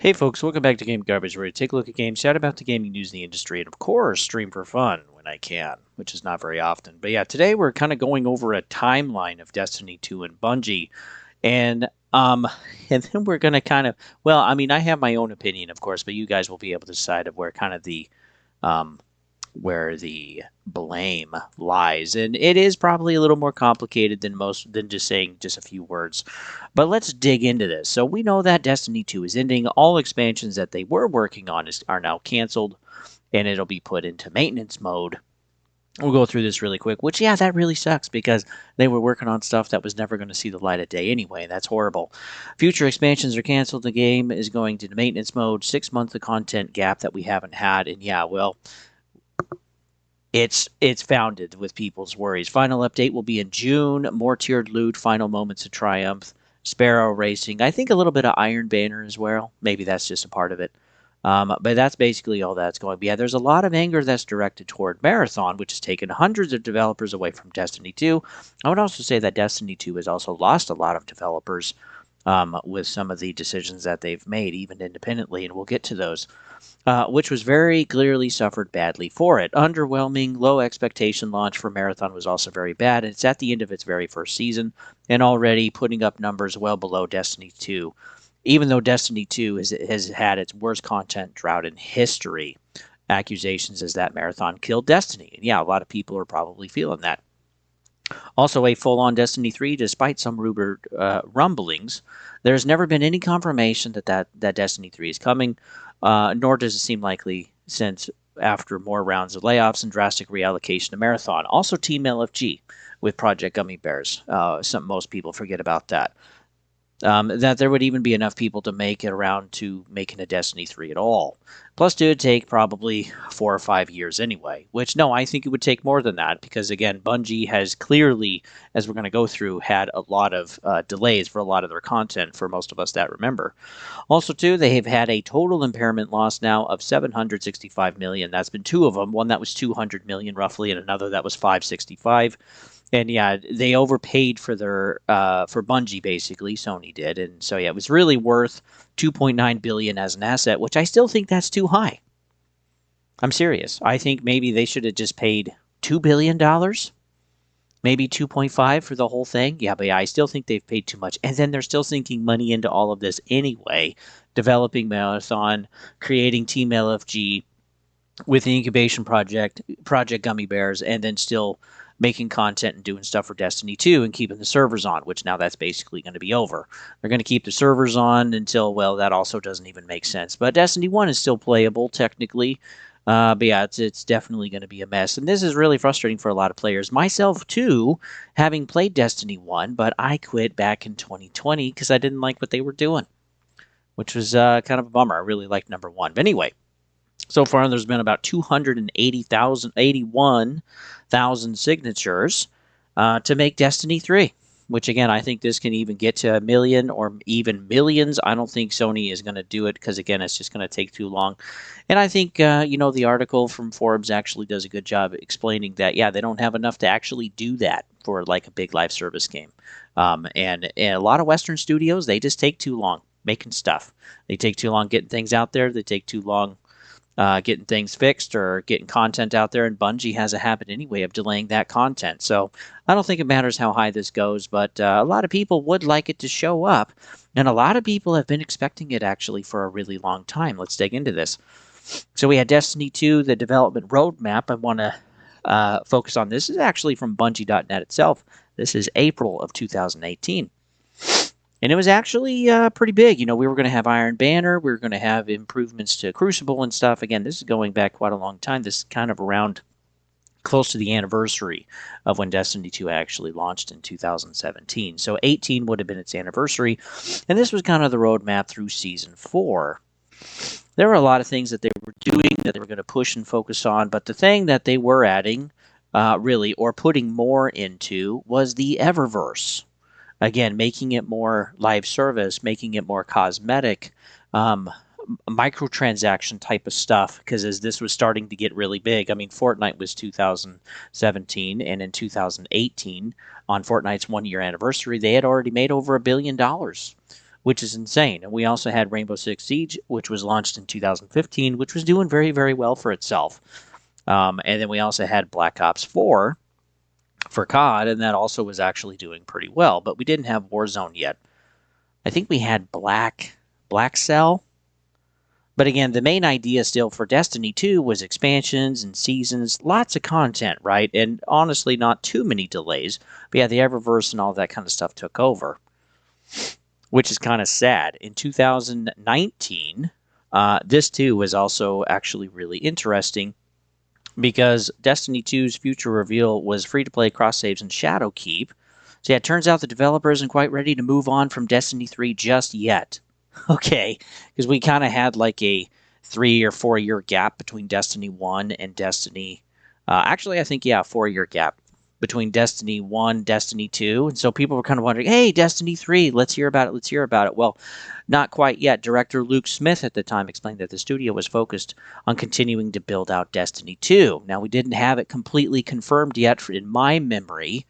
Hey folks, welcome back to Game Garbage, where we take a look at games, chat about the gaming news in the industry, and of course, stream for fun when I can, which is not very often. But yeah, today we're kind of going over a timeline of Destiny 2 and Bungie, and um, and then we're gonna kind of, well, I mean, I have my own opinion, of course, but you guys will be able to decide of um, where the blame lies. And it is probably a little more complicated than just saying just a few words. But let's dig into this. So we know that Destiny 2 is ending. All expansions that they were working on are now canceled, and it'll be put into maintenance mode. We'll go through this really quick, which, yeah, that really sucks because they were working on stuff that was never going to see the light of day anyway. That's horrible. Future expansions are canceled. The game is going to maintenance mode, 6 months of content gap that we haven't had. And yeah, well, it's founded with people's worries. Final update will be in June. More tiered loot, final moments of triumph, Sparrow racing. I think a little bit of Iron Banner as well. Maybe that's just a part of it. But that's basically all that's going. But yeah, there's a lot of anger that's directed toward Marathon, which has taken hundreds of developers away from Destiny 2. I would also say that Destiny 2 has also lost a lot of developers with some of the decisions that they've made, even independently, and we'll get to those. Which was very clearly suffered badly for it. Underwhelming, low expectation launch for Marathon was also very bad. It's at the end of its very first season and already putting up numbers well below Destiny 2, even though Destiny 2 has had its worst content drought in history. Accusations is that Marathon killed Destiny. And yeah, a lot of people are probably feeling that. Also, a full on Destiny 3, despite some rumored rumblings, there's never been any confirmation that Destiny 3 is coming, nor does it seem likely since after more rounds of layoffs and drastic reallocation to Marathon. Also, Team LFG with Project Gummy Bears. Most people forget about that. That there would even be enough people to make it around to making a Destiny 3 at all. Plus, it would take probably 4 or 5 years anyway, which, no, I think it would take more than that because, again, Bungie has clearly, as we're going to go through, had a lot of delays for a lot of their content for most of us that remember. Also, too, they have had a total impairment loss now of 765 million. That's been two of them. One that was 200 million roughly, and another that was 565. And yeah, they overpaid for their for Bungie basically. Sony did, and so yeah, it was really worth 2.9 billion as an asset, which I still think that's too high. I'm serious. I think maybe they should have just paid $2 billion, maybe 2.5 for the whole thing. Yeah, but yeah, I still think they've paid too much, and then they're still sinking money into all of this anyway, developing Marathon, creating Team LFG with the incubation Project Gummy Bears, and then still making content and doing stuff for Destiny 2 and keeping the servers on, which now that's basically going to be over. They're going to keep the servers on until, well, that also doesn't even make sense. But Destiny 1 is still playable, technically. But yeah, it's definitely going to be a mess. And this is really frustrating for a lot of players. Myself, too, having played Destiny 1, but I quit back in 2020 because I didn't like what they were doing, which was kind of a bummer. I really liked number 1. But anyway, so far, there's been about 81,000 signatures to make Destiny 3, which, again, I think this can even get to a million or even millions. I don't think Sony is going to do it because, again, it's just going to take too long. And I think, the article from Forbes actually does a good job explaining that, yeah, they don't have enough to actually do that for, like, a big live service game. And a lot of Western studios, they just take too long making stuff. They take too long getting things out there. They take too long getting things fixed or getting content out there, and Bungie has a habit anyway of delaying that content. So I don't think it matters how high this goes, but a lot of people would like it to show up, and a lot of people have been expecting it actually for a really long time. Let's dig into this. So we had Destiny 2, the development roadmap. I want to focus on this. This is actually from Bungie.net itself. This is April of 2018. And it was actually pretty big. We were going to have Iron Banner. We were going to have improvements to Crucible and stuff. Again, this is going back quite a long time. This is kind of around close to the anniversary of when Destiny 2 actually launched in 2017. So 18 would have been its anniversary. And this was kind of the roadmap through Season 4. There were a lot of things that they were doing that they were going to push and focus on. But the thing that they were adding, really, or putting more into, was the Eververse. Again, making it more live service, making it more cosmetic, microtransaction type of stuff, because as this was starting to get really big, I mean, Fortnite was 2017, and in 2018, on Fortnite's 1-year anniversary, they had already made over $1 billion which is insane. And we also had Rainbow Six Siege, which was launched in 2015, which was doing very, very well for itself. And then we also had Black Ops 4 for COD, and that also was actually doing pretty well. But we didn't have Warzone yet. I think we had Black Cell. But again, the main idea still for Destiny 2 was expansions and seasons, lots of content, right? And honestly, not too many delays. But yeah, the Eververse and all that kind of stuff took over, which is kind of sad. In 2019, this too was also actually really interesting because Destiny 2's future reveal was free-to-play cross-saves and Shadowkeep. So yeah, it turns out the developer isn't quite ready to move on from Destiny 3 just yet. Okay, because we kind of had like a 3 or 4 year gap between Destiny 1 and Destiny. Actually, I think, yeah, 4 year gap between Destiny 1, Destiny 2. And so people were kind of wondering, hey, Destiny 3, let's hear about it, let's hear about it. Well, not quite yet. Director Luke Smith at the time explained that the studio was focused on continuing to build out Destiny 2. Now, we didn't have it completely confirmed yet in my memory.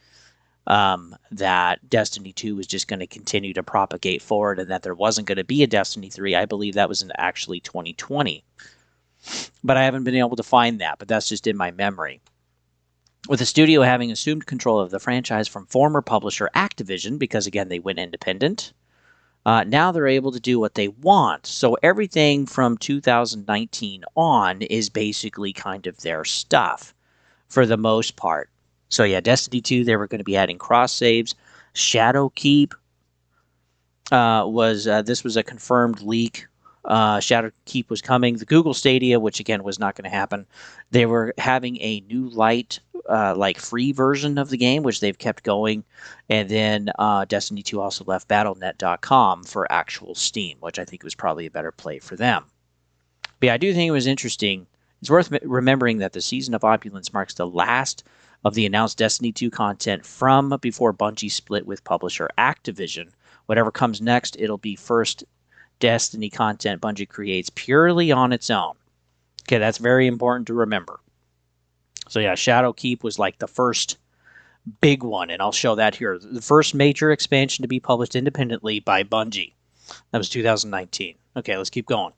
That Destiny 2 was just going to continue to propagate forward and that there wasn't going to be a Destiny 3. I believe that was in actually 2020. But I haven't been able to find that, but that's just in my memory. With the studio having assumed control of the franchise from former publisher Activision, because again, they went independent, now they're able to do what they want. So everything from 2019 on is basically kind of their stuff for the most part. So yeah, Destiny 2, they were going to be adding cross saves. Shadowkeep this was a confirmed leak. Shadowkeep was coming. The Google Stadia, which again was not going to happen, they were having a new light, like free version of the game, which they've kept going. And then Destiny 2 also left Battle.net.com for actual Steam, which I think was probably a better play for them. But yeah, I do think it was interesting. It's worth remembering that the Season of Opulence marks the last of the announced Destiny 2 content from before Bungie split with publisher Activision. Whatever comes next, it'll be first Destiny content Bungie creates purely on its own. Okay, that's very important to remember. So yeah, Shadowkeep was like the first big one, and I'll show that here. The first major expansion to be published independently by Bungie. That was 2019. Okay, let's keep going.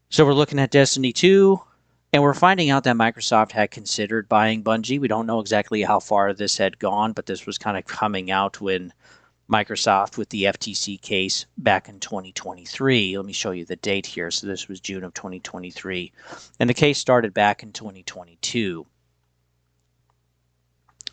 So we're looking at Destiny 2. And we're finding out that Microsoft had considered buying Bungie. We don't know exactly how far this had gone, but this was kind of coming out when Microsoft with the FTC case back in 2023. Let me show you the date here. So this was June of 2023. And the case started back in 2022.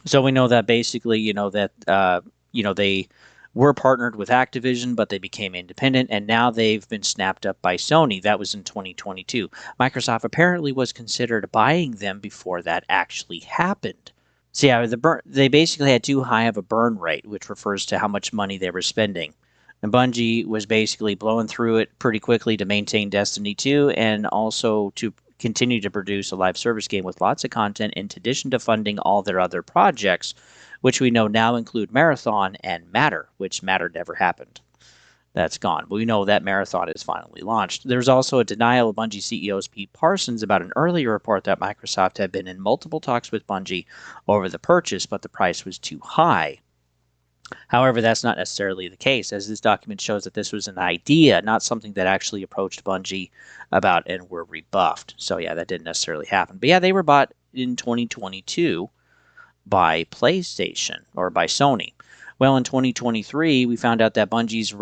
So we know that basically, they were partnered with Activision, but they became independent, and now they've been snapped up by Sony. That was in 2022. Microsoft apparently was considered buying them before that actually happened. So yeah, they basically had too high of a burn rate, which refers to how much money they were spending. And Bungie was basically blowing through it pretty quickly to maintain Destiny 2 and also to continue to produce a live service game with lots of content in addition to funding all their other projects, which we know now include Marathon and Matter, which Matter never happened. That's gone. But we know that Marathon is finally launched. There's also a denial of Bungie CEO Pete Parsons about an earlier report that Microsoft had been in multiple talks with Bungie over the purchase, but the price was too high. However, that's not necessarily the case, as this document shows that this was an idea, not something that actually approached Bungie about and were rebuffed. So yeah, that didn't necessarily happen. But yeah, they were bought in 2022 by PlayStation or by Sony. Well, in 2023, we found out that Bungie's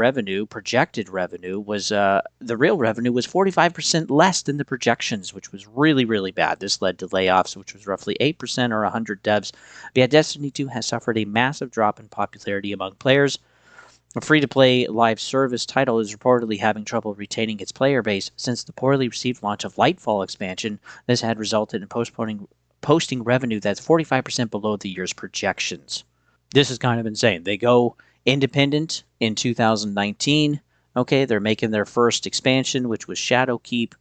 projected revenue, was the real revenue was 45% less than the projections, which was really, really bad. This led to layoffs, which was roughly 8% or 100 devs. But yeah, Destiny 2 has suffered a massive drop in popularity among players. A free-to-play live service title is reportedly having trouble retaining its player base since the poorly received launch of Lightfall expansion. This had resulted in posting revenue that's 45% below the year's projections. This is kind of insane. They go independent in 2019. Okay, they're making their first expansion, which was Shadowkeep,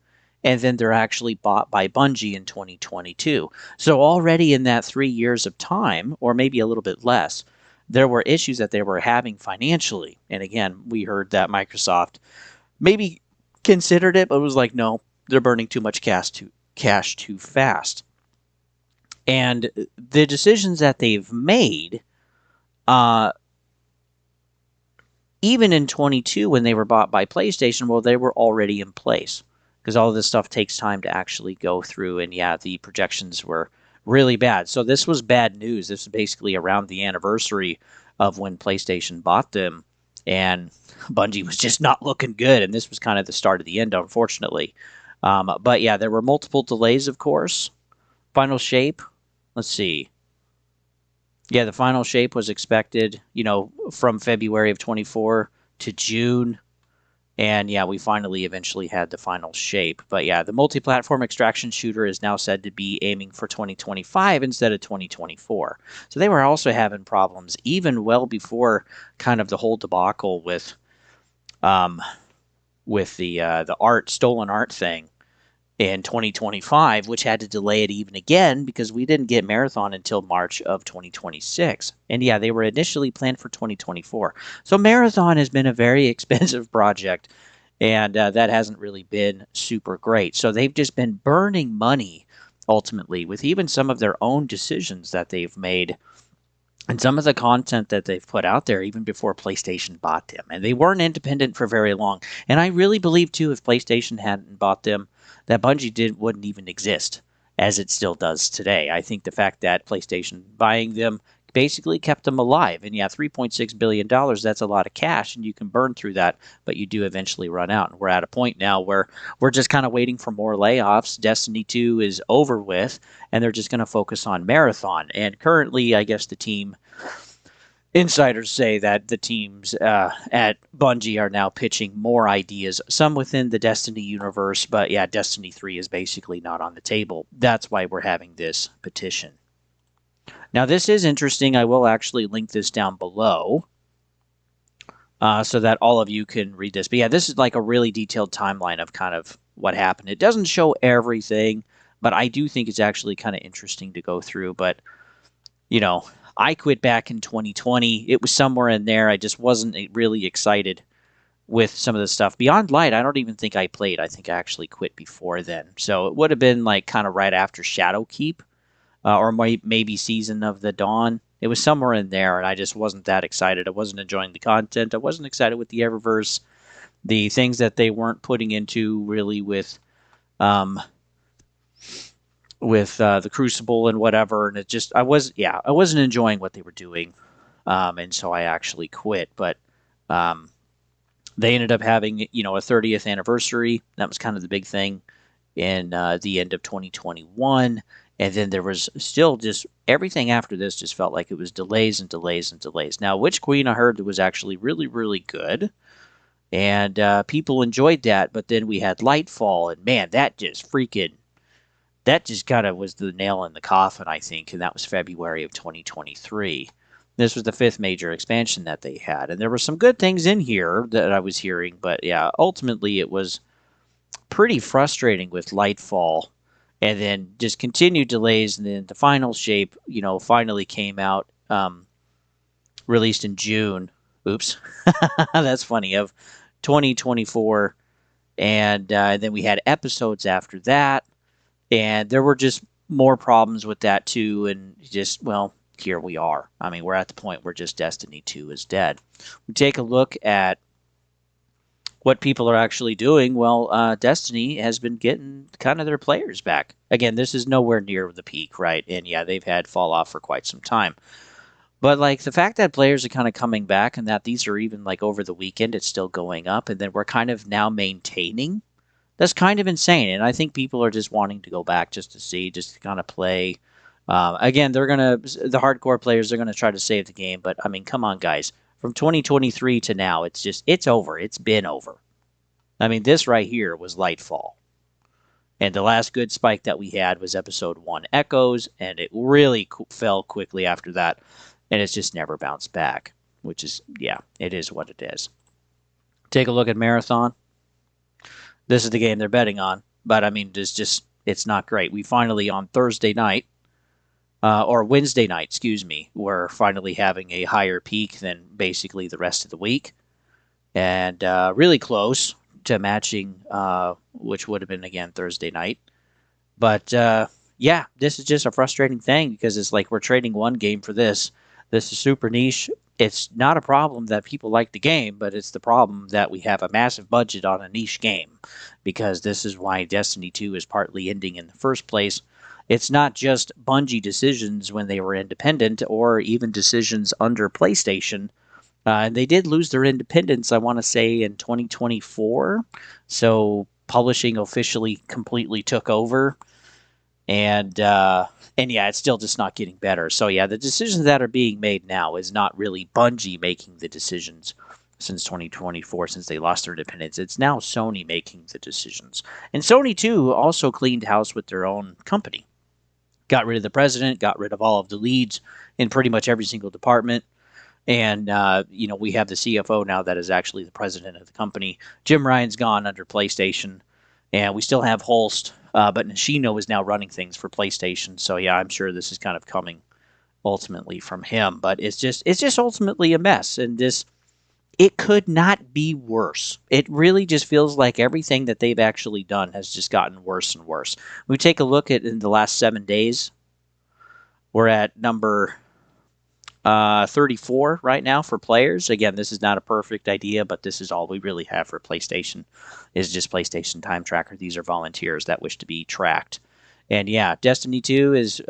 and then they're actually bought by Bungie in 2022. So already in that 3 years of time, or maybe a little bit less, there were issues that they were having financially. And again, we heard that Microsoft maybe considered it, but was like, no, they're burning too much cash too fast. And the decisions that they've made even in 22 when they were bought by PlayStation, well, they were already in place because all of this stuff takes time to actually go through. And yeah, the projections were really bad. So this was bad news. This is basically around the anniversary of when PlayStation bought them. And Bungie was just not looking good. And this was kind of the start of the end, unfortunately. But yeah, there were multiple delays, of course. Final shape, let's see. Yeah, the final shape was expected, from February of 24 to June. And yeah, we finally eventually had the final shape. But yeah, the multi-platform extraction shooter is now said to be aiming for 2025 instead of 2024. So they were also having problems even well before kind of the whole debacle um, with the stolen art thing in 2025, which had to delay it even again because we didn't get Marathon until March of 2026. And yeah, they were initially planned for 2024. So Marathon has been a very expensive project, and that hasn't really been super great. So they've just been burning money ultimately with even some of their own decisions that they've made and some of the content that they've put out there even before PlayStation bought them. And they weren't independent for very long. And I really believe too, if PlayStation hadn't bought them, that Bungie wouldn't even exist as it still does today. I think the fact that PlayStation buying them basically kept them alive. And yeah, $3.6 billion, that's a lot of cash, and you can burn through that, but you do eventually run out. And we're at a point now where we're just kind of waiting for more layoffs. Destiny 2 is over with, and they're just going to focus on Marathon. And currently, I guess the team insiders say that the teams at Bungie are now pitching more ideas, some within the Destiny universe, but yeah, Destiny 3 is basically not on the table. That's why we're having this petition. Now, this is interesting. I will actually link this down below so that all of you can read this. But yeah, this is like a really detailed timeline of kind of what happened. It doesn't show everything, but I do think it's actually kind of interesting to go through. But, I quit back in 2020. It was somewhere in there. I just wasn't really excited with some of the stuff. Beyond Light, I don't even think I played. I think I actually quit before then. So it would have been like kind of right after Shadowkeep or maybe Season of the Dawn. It was somewhere in there, and I just wasn't that excited. I wasn't enjoying the content. I wasn't excited with the Eververse, the things that they weren't putting into really um, with the Crucible and whatever. And I wasn't enjoying what they were doing, and so I actually quit. But they ended up having a 30th anniversary. That was kind of the big thing in the end of 2021. And then there was still just everything after this just felt like it was delays and delays and delays. Now, Witch Queen I heard was actually really, really good. And people enjoyed that. But then we had Lightfall. And man, that just kind of was the nail in the coffin, I think. And that was February of 2023. This was the 5th major expansion that they had. And there were some good things in here that I was hearing. But yeah, ultimately it was pretty frustrating with Lightfall. And then just continued delays, and then the final shape, finally came out, released in June. Oops, that's funny, of 2024, and then we had episodes after that, and there were just more problems with that too, and here we are. I mean, we're at the point where just Destiny 2 is dead. We take a look at what people are actually doing. Well, Destiny has been getting kind of their players back. Again, this is nowhere near the peak, right? And yeah, they've had fall off for quite some time. But like the fact that players are kind of coming back and that these are even like over the weekend, it's still going up, and then we're kind of now maintaining. That's kind of insane. And I think people are just wanting to go back just to see, just to kind of play. Again, the hardcore players are going to try to save the game. But I mean, come on, guys. From 2023 to now, it's over. It's been over. I mean, this right here was Lightfall. And the last good spike that we had was episode 1 Echoes, and it really fell quickly after that, and it's just never bounced back, which is, yeah, it is what it is. Take a look at Marathon. This is the game they're betting on, but I mean, it's not great. We finally, on Thursday night, or Wednesday night, excuse me, we're finally having a higher peak than basically the rest of the week, and really close to matching, which would have been again Thursday night. But this is just a frustrating thing because it's like we're trading one game for this. This is super niche. it's not a problem that people like the game, but it's the problem that we have a massive budget on a niche game, because this is why Destiny 2 is partly ending in the first place. It's not just Bungie decisions when they were independent, or even decisions under PlayStation. And they did lose their independence, I want to say, in 2024. So publishing officially completely took over, and yeah, it's still just not getting better. So yeah, the decisions that are being made now is not really Bungie making the decisions since 2024, since they lost their independence. It's now Sony making the decisions. And Sony too also cleaned house with their own company. Got rid of the president, got rid of all of the leads in pretty much every single department. And, we have the CFO now that is actually the president of the company. Jim Ryan's gone under PlayStation, and we still have Holst, but Nishino is now running things for PlayStation. So, yeah, I'm sure this is kind of coming ultimately from him. But it's just ultimately a mess. And it could not be worse. It really just feels like everything that they've actually done has just gotten worse and worse. We take a look at in the last 7 days, we're at number 34 right now for players. Again, this is not a perfect idea, but this is all we really have for PlayStation, is just PlayStation Time Tracker. These are volunteers that wish to be tracked. And yeah, Destiny 2 is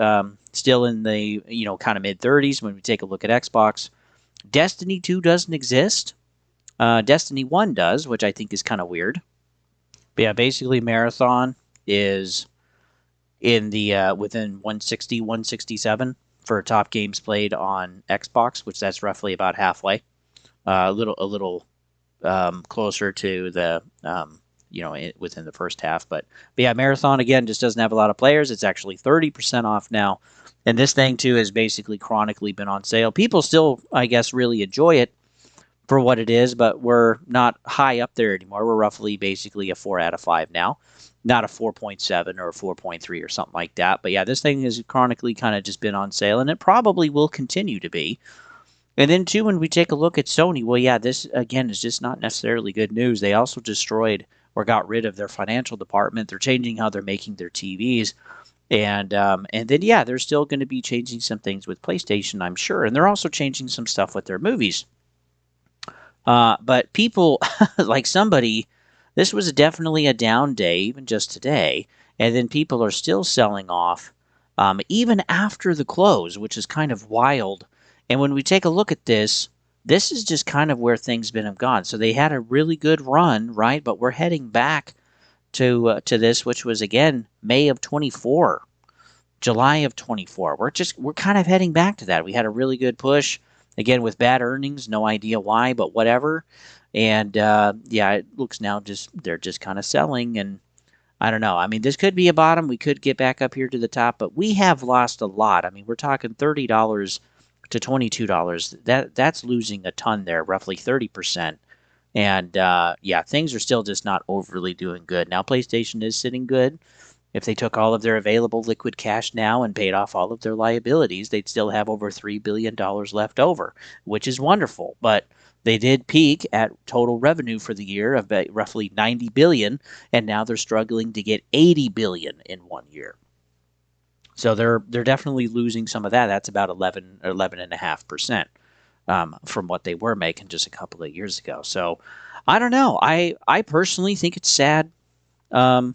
still in the kind of mid-30s when we take a look at Xbox. Destiny 2 doesn't exist. Destiny 1 does, which I think is kind of weird. But yeah, basically Marathon is in the within 160, 167 for top games played on Xbox, which that's roughly about halfway. A little closer to the within the first half. But yeah, Marathon again just doesn't have a lot of players. It's actually 30% off now, and this thing too has basically chronically been on sale. People still, I guess, really enjoy it for what it is, but we're not high up there anymore. We're roughly basically a 4 out of 5 now, not a 4.7 or a 4.3 or something like that. But yeah, this thing has chronically kind of just been on sale, and it probably will continue to be. And then too, when we take a look at Sony, well, yeah, this again is just not necessarily good news. They also destroyed or got rid of their financial department. They're changing how they're making their TVs. And then, yeah, they're still going to be changing some things with PlayStation, I'm sure. And they're also changing some stuff with their movies. But people, like somebody, this was definitely a down day, even just today. And then people are still selling off even after the close, which is kind of wild. And when we take a look at this is just kind of where things have gone. So they had a really good run, right? But we're heading back to this, which was, again, May of 24, July of 24. We're kind of heading back to that. We had a really good push. Again, with bad earnings, no idea why, but whatever. And yeah, it looks now they're just kind of selling, and I don't know. I mean, this could be a bottom. We could get back up here to the top, but we have lost a lot. I mean, we're talking $30 to $22. That's losing a ton there, roughly 30%. And yeah, things are still just not overly doing good. Now, PlayStation is sitting good. If they took all of their available liquid cash now and paid off all of their liabilities, they'd still have over $3 billion left over, which is wonderful. But they did peak at total revenue for the year of roughly $90 billion, and now they're struggling to get $80 billion in 1 year. So they're definitely losing some of that. That's about 11.5% from what they were making just a couple of years ago. So I don't know. I personally think it's sad. I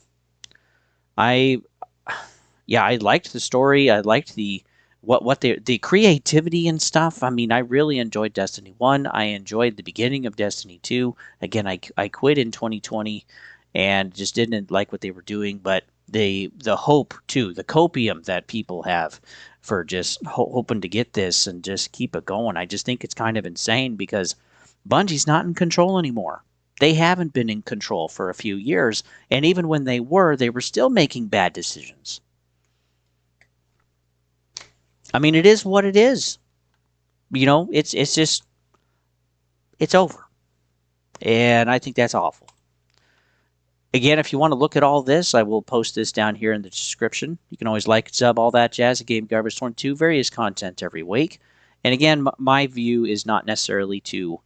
liked the story. I liked the creativity and stuff. I mean, I really enjoyed Destiny 1. I enjoyed the beginning of Destiny 2. Again, I quit in 2020 and just didn't like what they were doing, but the hope too, the copium that people have for just hoping to get this and just keep it going. I just think it's kind of insane because Bungie's not in control anymore. They haven't been in control for a few years, and even when they were still making bad decisions. I mean, it is what it is. It's over. And I think that's awful. Again, if you want to look at all this, I will post this down here in the description. You can always like, sub, all that jazz at Game Garbage 22, various content every week. And again, my view is not necessarily to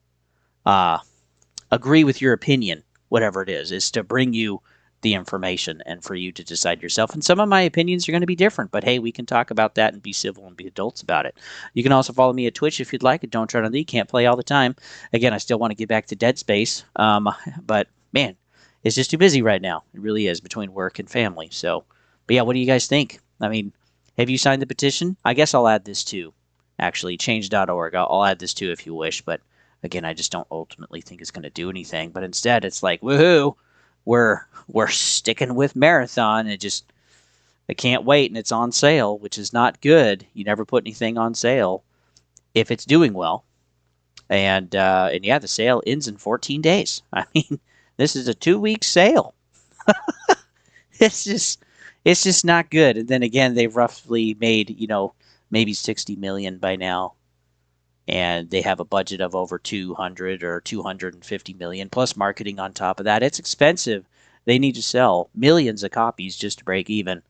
agree with your opinion, whatever it is to bring you the information and for you to decide yourself. And some of my opinions are going to be different, but hey, we can talk about that and be civil and be adults about it. You can also follow me at Twitch if you'd like. At Don't Tread on Thee. Can't play all the time. Again, I still want to get back to Dead Space, but man, it's just too busy right now. It really is, between work and family. So, but yeah, what do you guys think? I mean, have you signed the petition? I guess I'll add this too. Actually, change.org. I'll add this too if you wish, but again, I just don't ultimately think it's going to do anything. But instead, it's like, woohoo, we're sticking with Marathon. I can't wait, and it's on sale, which is not good. You never put anything on sale if it's doing well. And yeah, the sale ends in 14 days. I mean, this is a 2-week sale. It's just not good. And then again, they've roughly made, maybe 60 million by now. And they have a budget of over 200 or 250 million plus marketing on top of that. It's expensive. They need to sell millions of copies just to break even.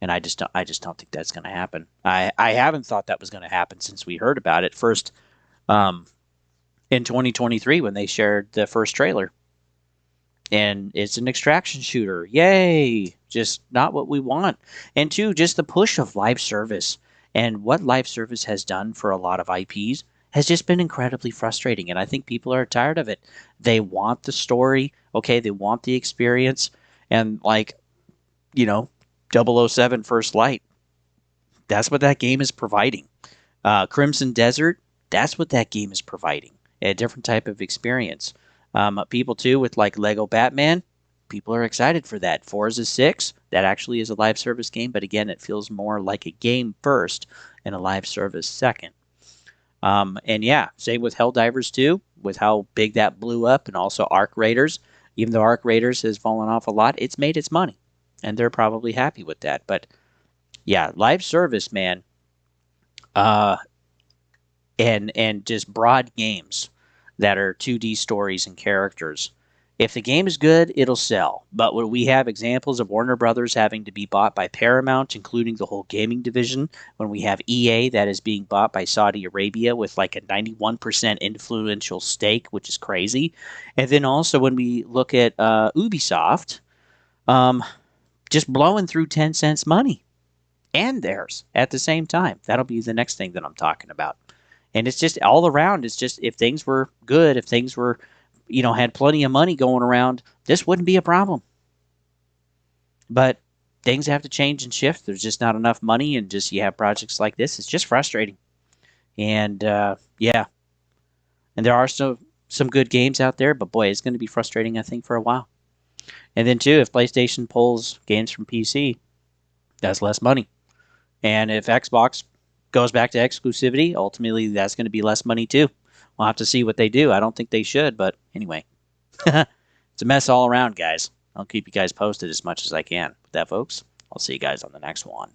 And I just don't think that's going to happen. I haven't thought that was going to happen since we heard about it first in 2023 when they shared the first trailer. And it's an extraction shooter. Yay! Just not what we want. And two, just the push of live service and what live service has done for a lot of IPs has just been incredibly frustrating. And I think people are tired of it. They want the story. Okay, they want the experience. And like, 007 First Light, that's what that game is providing. Crimson Desert, that's what that game is providing. A different type of experience. People too with like Lego Batman, people are excited for that. Forza 6, that actually is a live service game, but again, it feels more like a game first and a live service second. And yeah, same with Helldivers 2, with how big that blew up, and also Arc Raiders. Even though Arc Raiders has fallen off a lot, it's made its money, and they're probably happy with that. But yeah, live service, man, and just broad games that are 2D stories and characters. If the game is good, it'll sell. But when we have examples of Warner Brothers having to be bought by Paramount, including the whole gaming division, when we have EA that is being bought by Saudi Arabia with like a 91% influential stake, which is crazy. And then also when we look at Ubisoft, just blowing through Tencent's money and theirs at the same time. That'll be the next thing that I'm talking about. And it's just all around. It's just, if things were good, if things were, had plenty of money going around, this wouldn't be a problem. But things have to change and shift. There's just not enough money, and just you have projects like this. It's just frustrating. And yeah, and there are some good games out there, but boy, it's going to be frustrating, I think, for a while. And then too, if PlayStation pulls games from PC, that's less money. And if Xbox goes back to exclusivity, ultimately that's going to be less money too. We'll have to see what they do. I don't think they should, but anyway. It's a mess all around, guys. I'll keep you guys posted as much as I can. With that, folks, I'll see you guys on the next one.